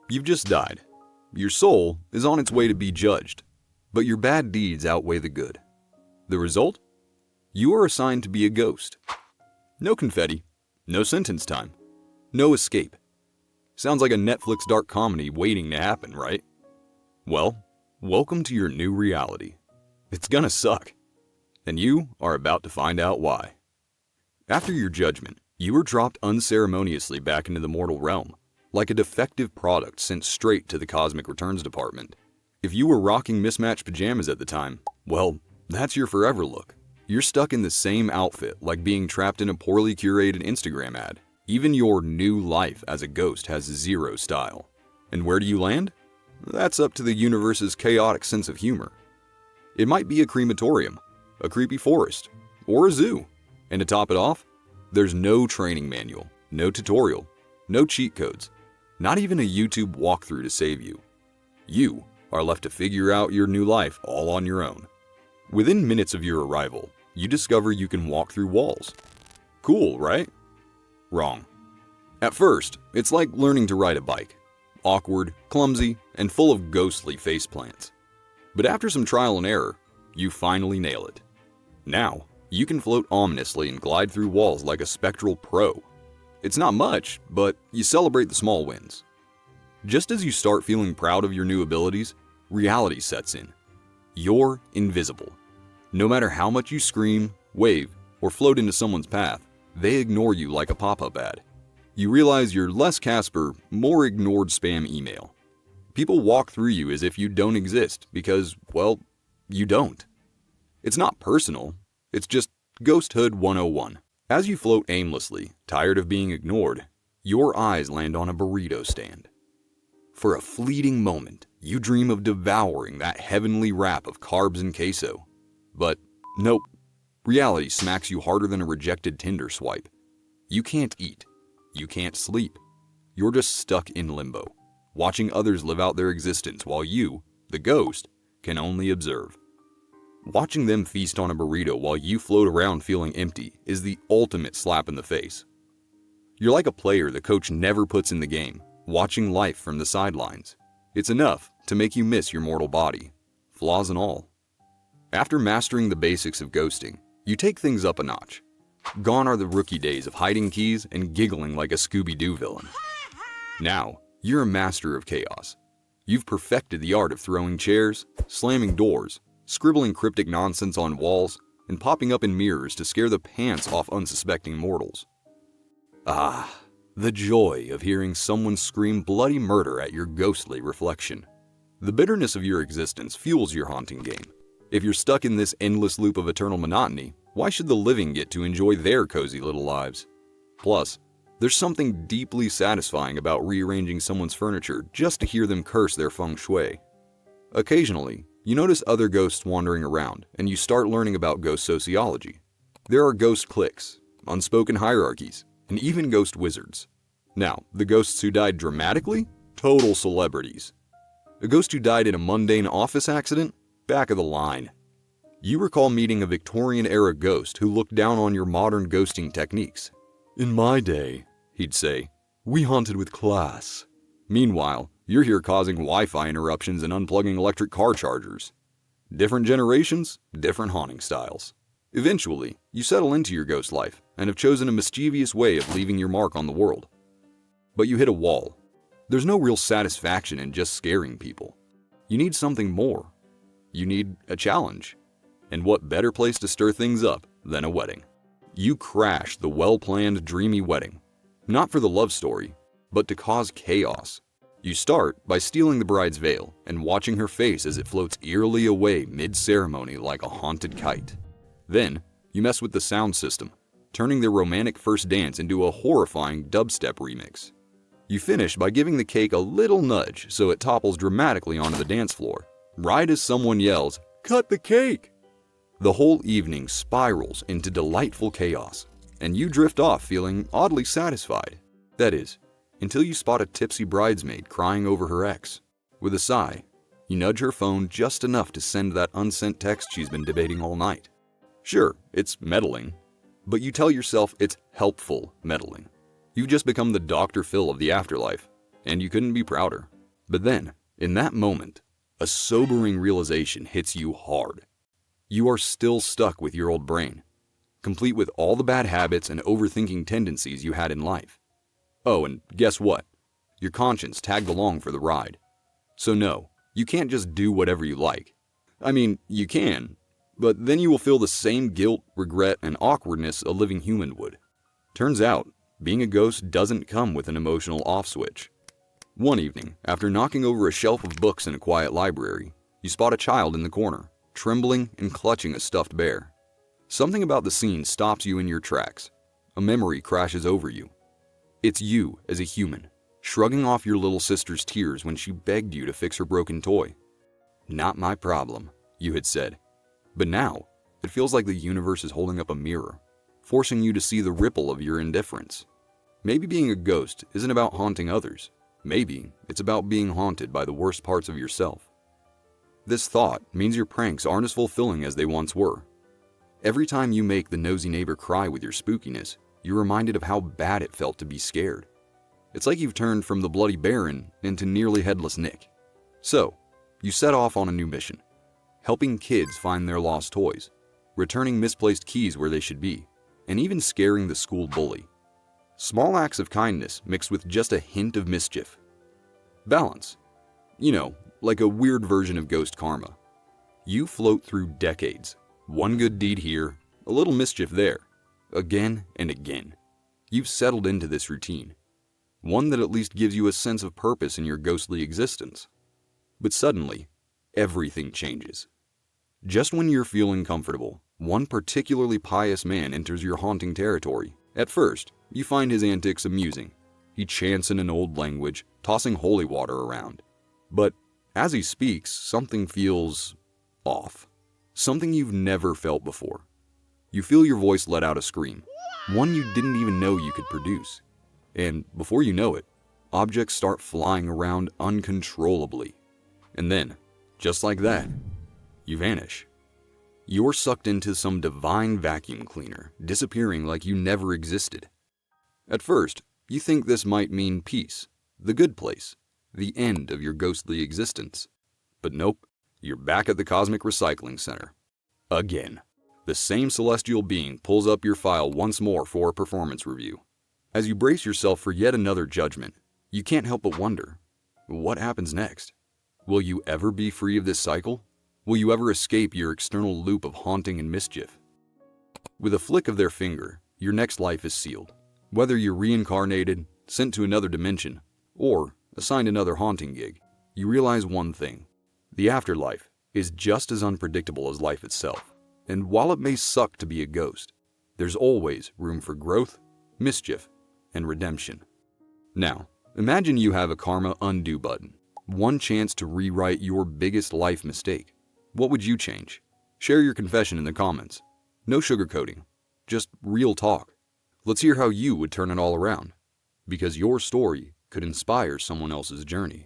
You've just died. Your soul is on its way to be judged, but your bad deeds outweigh the good. The result? You are assigned to be a ghost. No confetti, no sentence time, no escape. Sounds like a Netflix dark comedy waiting to happen, right? Well, welcome to your new reality. It's gonna suck, and you are about to find out why. After your judgment, you were dropped unceremoniously back into the mortal realm, like a defective product sent straight to the Cosmic Returns Department. If you were rocking mismatched pajamas at the time, well, that's your forever look. You're stuck in the same outfit, like being trapped in a poorly curated Instagram ad. Even your new life as a ghost has zero style. And where do you land? That's up to the universe's chaotic sense of humor. It might be a crematorium, a creepy forest, or a zoo. And to top it off, there's no training manual, no tutorial, no cheat codes, not even a YouTube walkthrough to save you. You are left to figure out your new life all on your own. Within minutes of your arrival, you discover you can walk through walls. Cool, right? Wrong. At first, it's like learning to ride a bike. Awkward, clumsy, and full of ghostly faceplants. But after some trial and error, you finally nail it. Now, you can float ominously and glide through walls like a spectral pro. It's not much, but you celebrate the small wins. Just as you start feeling proud of your new abilities, reality sets in. You're invisible. No matter how much you scream, wave, or float into someone's path, they ignore you like a pop-up ad. You realize you're less Casper, more ignored spam email. People walk through you as if you don't exist because, well, you don't. It's not personal, it's just Ghosthood 101. As you float aimlessly, tired of being ignored, your eyes land on a burrito stand. For a fleeting moment, you dream of devouring that heavenly wrap of carbs and queso. But nope, reality smacks you harder than a rejected Tinder swipe. You can't eat. You can't sleep. You're just stuck in limbo, watching others live out their existence while you, the ghost, can only observe. Watching them feast on a burrito while you float around feeling empty is the ultimate slap in the face. You're like a player the coach never puts in the game, watching life from the sidelines. It's enough to make you miss your mortal body, flaws and all. After mastering the basics of ghosting, you take things up a notch. Gone are the rookie days of hiding keys and giggling like a Scooby-Doo villain. Now, you're a master of chaos. You've perfected the art of throwing chairs, slamming doors, scribbling cryptic nonsense on walls, and popping up in mirrors to scare the pants off unsuspecting mortals. Ah, the joy of hearing someone scream bloody murder at your ghostly reflection. The bitterness of your existence fuels your haunting game. If you're stuck in this endless loop of eternal monotony, why should the living get to enjoy their cozy little lives? Plus, there's something deeply satisfying about rearranging someone's furniture just to hear them curse their feng shui. Occasionally, you notice other ghosts wandering around, and you start learning about ghost sociology. There are ghost cliques, unspoken hierarchies, and even ghost wizards. Now, the ghosts who died dramatically? Total celebrities. A ghost who died in a mundane office accident? Back of the line. You recall meeting a Victorian-era ghost who looked down on your modern ghosting techniques. "In my day," he'd say, "we haunted with class." Meanwhile, you're here causing Wi-Fi interruptions and unplugging electric car chargers. Different generations, different haunting styles. Eventually, you settle into your ghost life and have chosen a mischievous way of leaving your mark on the world. But you hit a wall. There's no real satisfaction in just scaring people. You need something more. You need a challenge. And what better place to stir things up than a wedding? You crash the well-planned, dreamy wedding. Not for the love story, but to cause chaos. You start by stealing the bride's veil and watching her face as it floats eerily away mid-ceremony like a haunted kite. Then, you mess with the sound system, turning their romantic first dance into a horrifying dubstep remix. You finish by giving the cake a little nudge so it topples dramatically onto the dance floor, right as someone yells, "Cut the cake!" The whole evening spirals into delightful chaos, and you drift off feeling oddly satisfied. That is, until you spot a tipsy bridesmaid crying over her ex. With a sigh, you nudge her phone just enough to send that unsent text she's been debating all night. Sure, it's meddling, but you tell yourself it's helpful meddling. You've just become the Dr. Phil of the afterlife, and you couldn't be prouder. But then, in that moment, a sobering realization hits you hard. You are still stuck with your old brain, complete with all the bad habits and overthinking tendencies you had in life. Oh, and guess what? Your conscience tagged along for the ride. So no, you can't just do whatever you like. I mean, you can, but then you will feel the same guilt, regret, and awkwardness a living human would. Turns out, being a ghost doesn't come with an emotional off switch. One evening, after knocking over a shelf of books in a quiet library, you spot a child in the corner, trembling and clutching a stuffed bear. Something about the scene stops you in your tracks. A memory crashes over you. It's you as a human, shrugging off your little sister's tears when she begged you to fix her broken toy. "Not my problem," you had said. But now, it feels like the universe is holding up a mirror, forcing you to see the ripple of your indifference. Maybe being a ghost isn't about haunting others. Maybe it's about being haunted by the worst parts of yourself. This thought means your pranks aren't as fulfilling as they once were. Every time you make the nosy neighbor cry with your spookiness, you're reminded of how bad it felt to be scared. It's like you've turned from the Bloody Baron into nearly headless Nick. So, you set off on a new mission, helping kids find their lost toys, returning misplaced keys where they should be, and even scaring the school bully. Small acts of kindness mixed with just a hint of mischief. Balance. You know, like a weird version of ghost karma. You float through decades. One good deed here, a little mischief there. Again and again. You've settled into this routine. One that at least gives you a sense of purpose in your ghostly existence. But suddenly, everything changes. Just when you're feeling comfortable, one particularly pious man enters your haunting territory. At first, you find his antics amusing. He chants in an old language, tossing holy water around. But as he speaks, something feels off. Something you've never felt before. You feel your voice let out a scream, one you didn't even know you could produce. And before you know it, objects start flying around uncontrollably. And then, just like that, you vanish. You're sucked into some divine vacuum cleaner, disappearing like you never existed. At first, you think this might mean peace, the good place, the end of your ghostly existence. But nope, you're back at the Cosmic Recycling Center. Again. The same celestial being pulls up your file once more for a performance review. As you brace yourself for yet another judgment, you can't help but wonder, what happens next? Will you ever be free of this cycle? Will you ever escape your external loop of haunting and mischief? With a flick of their finger, your next life is sealed. Whether you're reincarnated, sent to another dimension, or assigned another haunting gig, you realize one thing. The afterlife is just as unpredictable as life itself. And while it may suck to be a ghost, there's always room for growth, mischief, and redemption. Now, imagine you have a karma undo button. One chance to rewrite your biggest life mistake. What would you change? Share your confession in the comments. No sugarcoating, just real talk. Let's hear how you would turn it all around. Because your story could inspire someone else's journey.